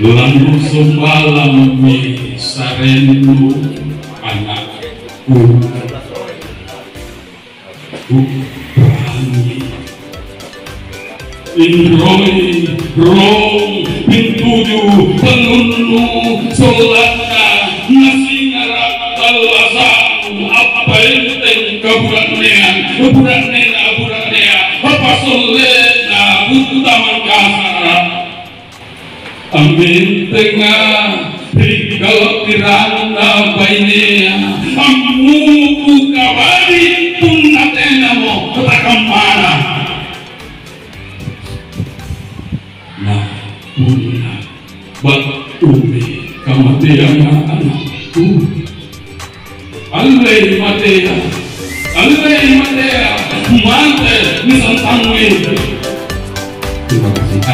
Lalu semalam sarendu anakku Bukangi Indroi rong pintuju penunu solaka nasi ngarak talasan apa enteng keburannean apa solena butaman kasar amin tengah kalau tiranda bainnya amu kawari pun natena mo katakamana nah punya batumi kamatian anakku alai matea mante misantangwe. Terima kasih.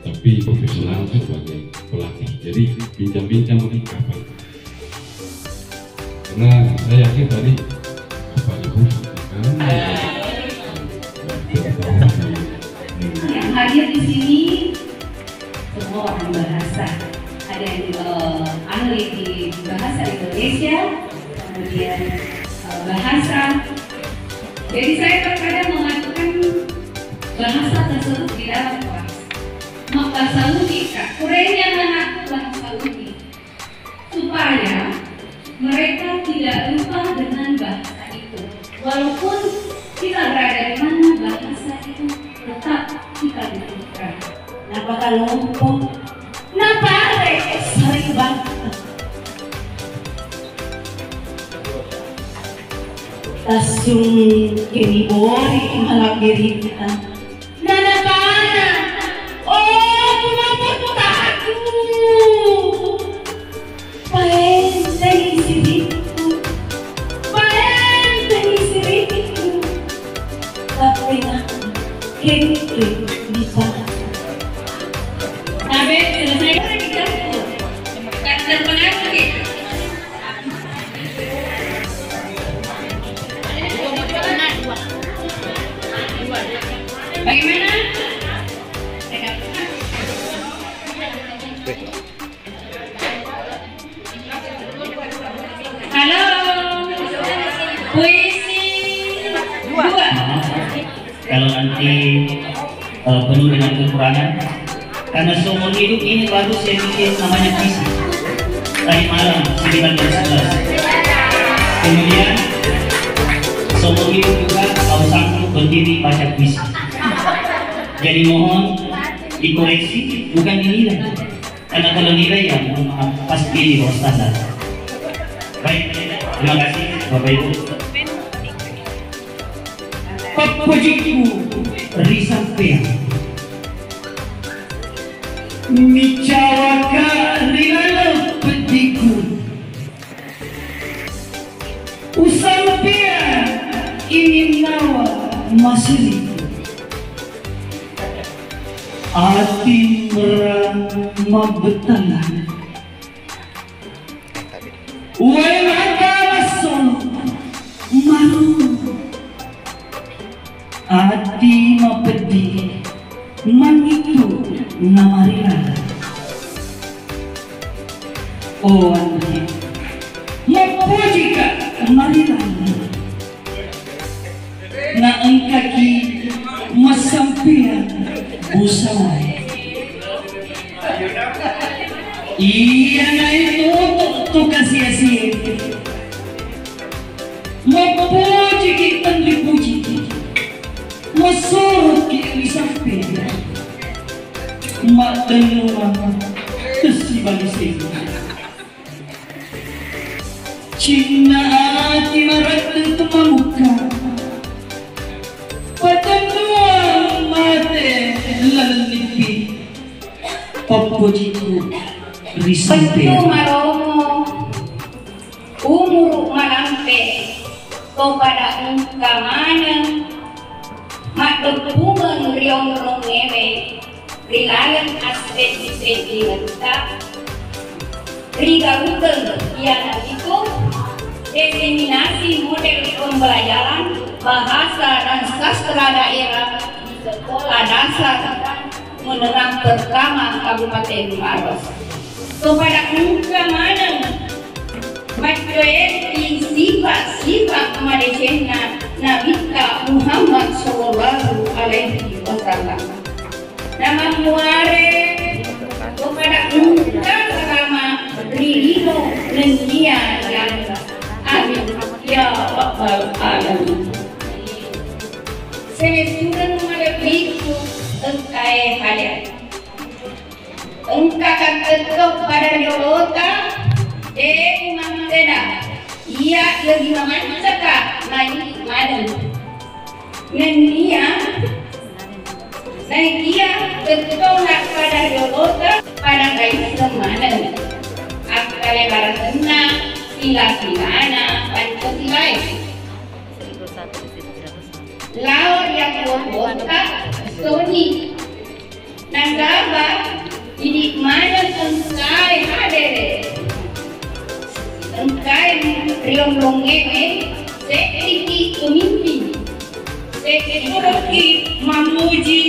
Tapi profesional sebagai pelatih, jadi bincang-bincang lebih kapal. Karena saya yakin tadi Bapak Ibu yang hadir di sini semua orang bahasa, ada yang ahli di bahasa Indonesia, kemudian bahasa. Jadi saya terkadang mengatakan bahasa tersebut di dalam kelas. Maka selalu kurangnya anak bahasa unik supaya mereka tidak lupa dengan bahasa itu. Walaupun kita berada di mana, bahasa itu tetap kita butuhkan. Napa kalompo? Napa sering banget? Tas yung kinibori imalap diri kita. Nanapana! Oh, pumapagtago! Paentay sirito. Paentay sirito. Tapi na, kente di pa. Sabi, selesai kan kita dan pengaruh. Bagaimana? Halo, puisi dua. Kalau nanti penuh dengan kekurangan, karena seumur hidup ini baru saya bikin namanya puisi. Tadi malam 1911. Kemudian seumur hidup juga kau sanggup berdiri baca puisi. Jadi mohon dikoreksi, bukan dinilai. Karena kalau nilai ya mohon maaf, pasti di bawah standar. Baik, terima kasih Bapak Ibu. Papajiku Rizal Peang Micawaka rinalo petiku usampia ingin nawa masih ati merang mabetalan uai maka masol maru ati mapedi mangitu namarila oh andi mapojika marila na engkaki masampian usai iya na itu to kasih-kasih mapojiki tanlipuji masurut ki sampian mak denungan kesibalisih Cina hati marat tentu mamuka patenduan mate lalipi papojiku risampe Bentuk maromo umur malampe kepada engkau mana matepungen riong-riong ngewe rilayan aspek di lentah riga Google yang itu diseminasi model pembelajaran bahasa dan sastra daerah di sekolah dasar menengah pertama Kabupaten Maros kepada engkau mana materi sifat-sifat malaysia Nabi Muhammad Sallallahu Alaihi Wasallam nama muare kepada engkau selama ridho dan dia yang amin ya rabbal alamin sesudah melebihi engkai hadir engkau akan tetap pada yolota Imam Seda ia lebih memancakan naik madan dan dia bertolak pada yolota pada kain semanan akal lebaran tenang sila-silana pancasilai lawan yang wota Sony nagaba ini mana engkai hadir engkai riong-riong ngewe seperti pemimpin seperti memuji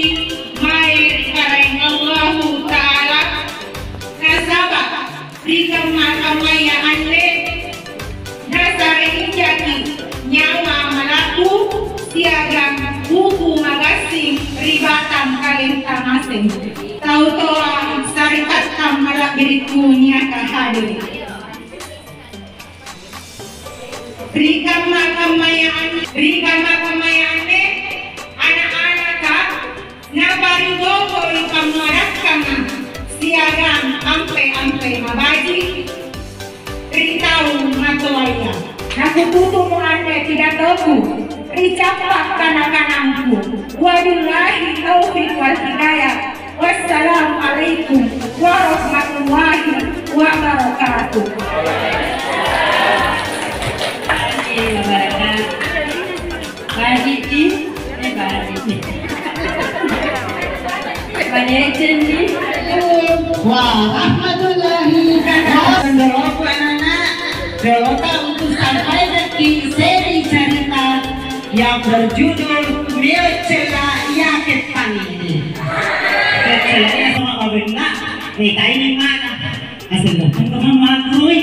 mair kareng Allah Ta'ala kasabah rikamaya ande dasar jati nyawa melaku siagang buku magasing ribatan kalintang asing tahu toa sarikat kamalak berikunya kahadir Rikama kamayane anak-anak nabari gogo rikam marakama siagang ampe mabaji ritau matoaya nakututu mo anda tidak tahu ricapak kanak-kanakku wabillahi taufiq wal hidayah wassalamualaikum warahmatullahi wabarakatuh. Warahmatullahi wabarakatuh. Untuk sampai di seri cerita yang berjudul Meocela Yaket Pani. Meocela sama Abena, kita ini mana? Asal datang ke Mamakui.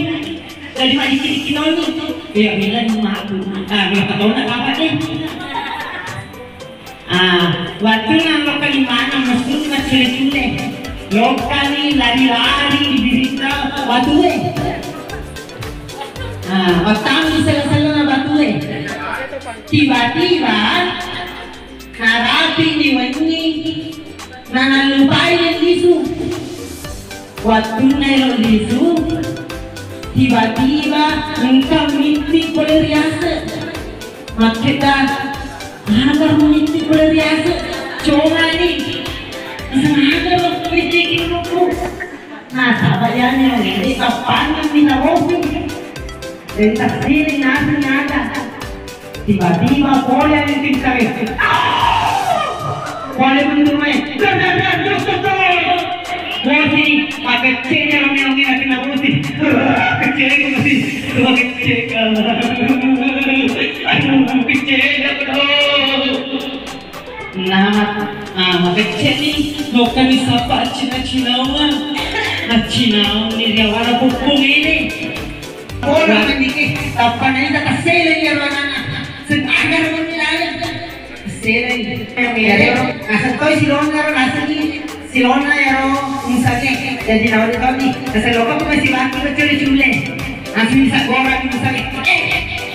Dari mana kita ini? Biar bilang Mamakui. Biar tahu nak apa ni? Waktu nang lokal mana masuk nak cile-cile. Lokali lari-lari di berita batu Waktu sela-sela na batu tiba-tiba narating ni Wendy na nalupay ng lisu. Waktu na yung lisu tiba-tiba engkau mimpi poleriasa makita agar mimpi poleriasa coba ni agar bikin lupu. Nah, sabayanya ini kapan minarofi. Dan taksirin natin ada. Tiba-tiba boleh yang tingkari. Boleh menurunnya. Bosi, pakai cenya kami natin na bosi. Kecil bosi, kecil. Aduh, kecil aku. Nah, makanya nih, mau kami sapa Cina-Cinawan. Cinawan ni dia wala pupung ini. Bola kan dikit, tapan ini tak selen ya orang. Senagar pun nilayan. Selen. Asal kau silona ya misalnya. Jadi nawar kami, asal lokal pun masih baki kecil-kecil. Langsung bisa goreng misalnya.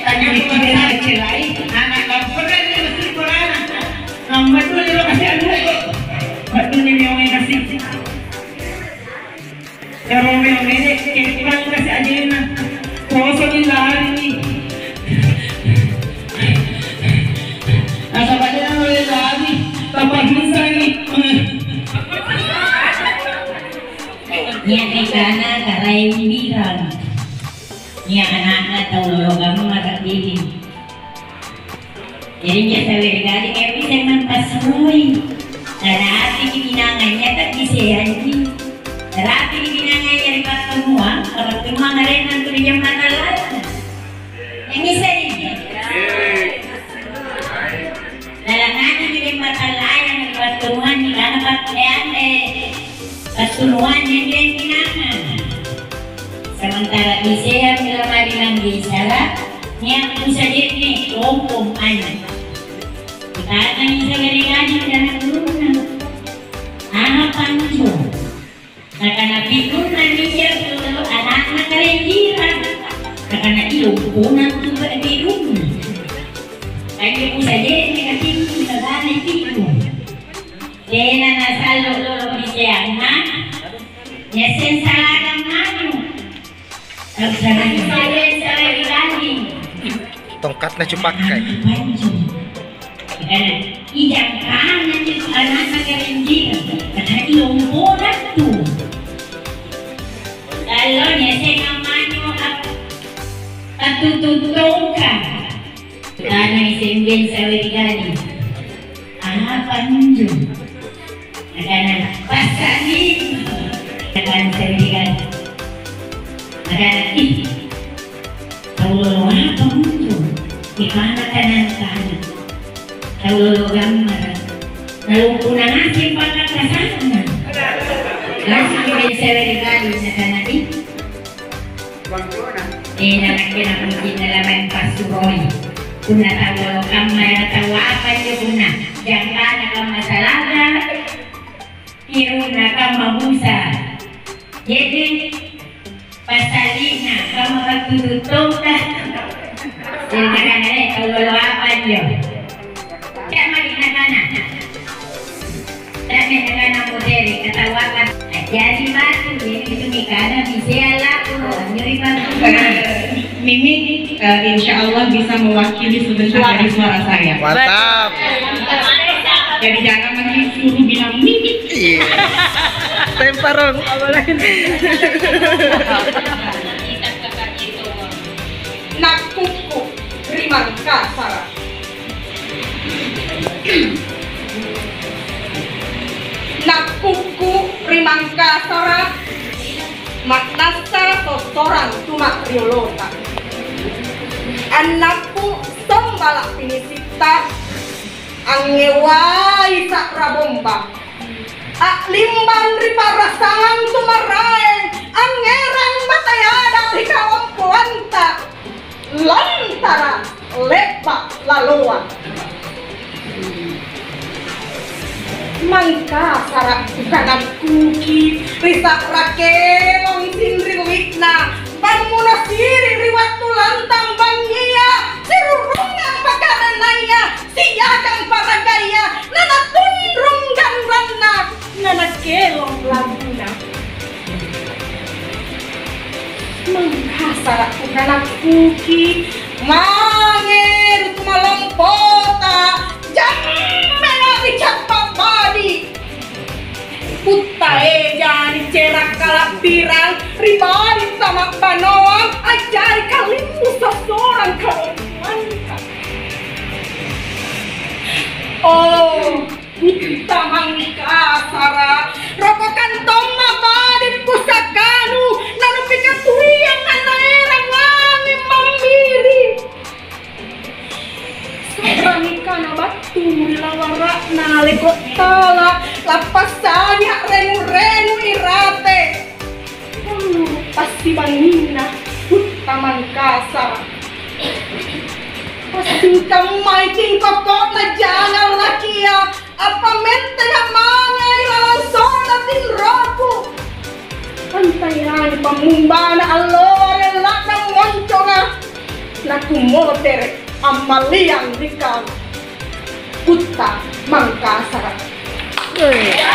Tanya dikira kecil lain. Anak kau pernah ni mesti korang. Betul ni lo kasih anu kok. Betul ni yang kasih. Kalau yang ini kepang kasih aja na. Kosong ni lari ni. Asal baca nak boleh lari. Tanpa bisa ni. Yang ikana karai bilang. Yang anak-anak tahu logam maratin. Jadi biasa berkali kayak bisa mempasrui. Terapi binangannya tak bisa haji. Terapi binangannya di pertemuan ngaren nanti jam mata lain. Yang bisa ini. Dalam nanti di mata lain di pertemuan di karena pakaian pertemuan yang dia binangan. Sementara bisa yang bila marilang bisa yang bisa jadi ompong anak. Kita bisa beri-beri dan turun. Anak panju. Karena pikunan dia dulu anak-anak kerenjiran. Karena ilumpunan juga di rumah. Lagi bisa jadi kasih negara itu. Dena nasal lolo bisa anak. Nyesen saladang manu. Terus lagi saya beri-beri. Tongkatnya cuma pakai. Karena ijang kanan itu anak-anak kerenjiran. Karena ilumpunan tuh. Kalau nyesek namanya katututungkan. Karena isenggen sawirigani. Panju. Karena pasani. Karena sawirigani. Karena ih. Kalau apa muncul? Di mana kanan-kanan? Kalau gambar. Lalu punang asin pakat kasana. Langsung juga sawirigani na kanadi. Nanakina mungkin dalam pasuroy. Kuna tahu kamera tahu apa itu kuna. Jangan kamu masalaga. Iruna kamu busa. Jadi pasalina kamu tutup dah. Jadi kanane kalau apa dia. Tak mari nakana. Tak nakana moderi ketawakan. Jadi batu ini itu mikana bisa lah. Nyeri batu. Mimi insya Allah bisa mewakili sebentar dari suara saya. Mantap. Jadi jangan lagi suruh bilang Mimi. Temparong. Nakuku rimang kasara. Nakuku rimang kasara. Maknasa sosoran cuma riolota. Anakku sombalak pinisita. Angewai sakrabomba. Aklimban riparasangan tumaraeng. Angerang matayada rikawang puanta. Lantara lepak laluan. Mangka sarak kanan kuki risak rakelong sinri wikna panmuna siri riwatu lantang bangia sirurungang pakanan naya siyagang paragaya nana tundrung ganrana nana kelong laguna mangka sarak kanan kuki mangir tumalompota jam mena bicat pabadi Putae jadi cerak kalak pirang, ribadi sama panoang, ajari kalimu seseorang kalau mantap. Oh, kita mangkasara, rokok kantong mabadin pusakanu, nanu pikatui yang nanaerang wangi mamiri. Sabrangikana batu lawara nalekot tala, lapasanya renu-renu irate. Pasti bangina, utaman kasar. Pasti kamu maiting kokok na jangan laki ya. Apa mente na mga ilalasong natin roku. Antayan pamumbana alore lakang monco nga. Nakumotere ang maliyang dikang. Uta mangkasara. Iya.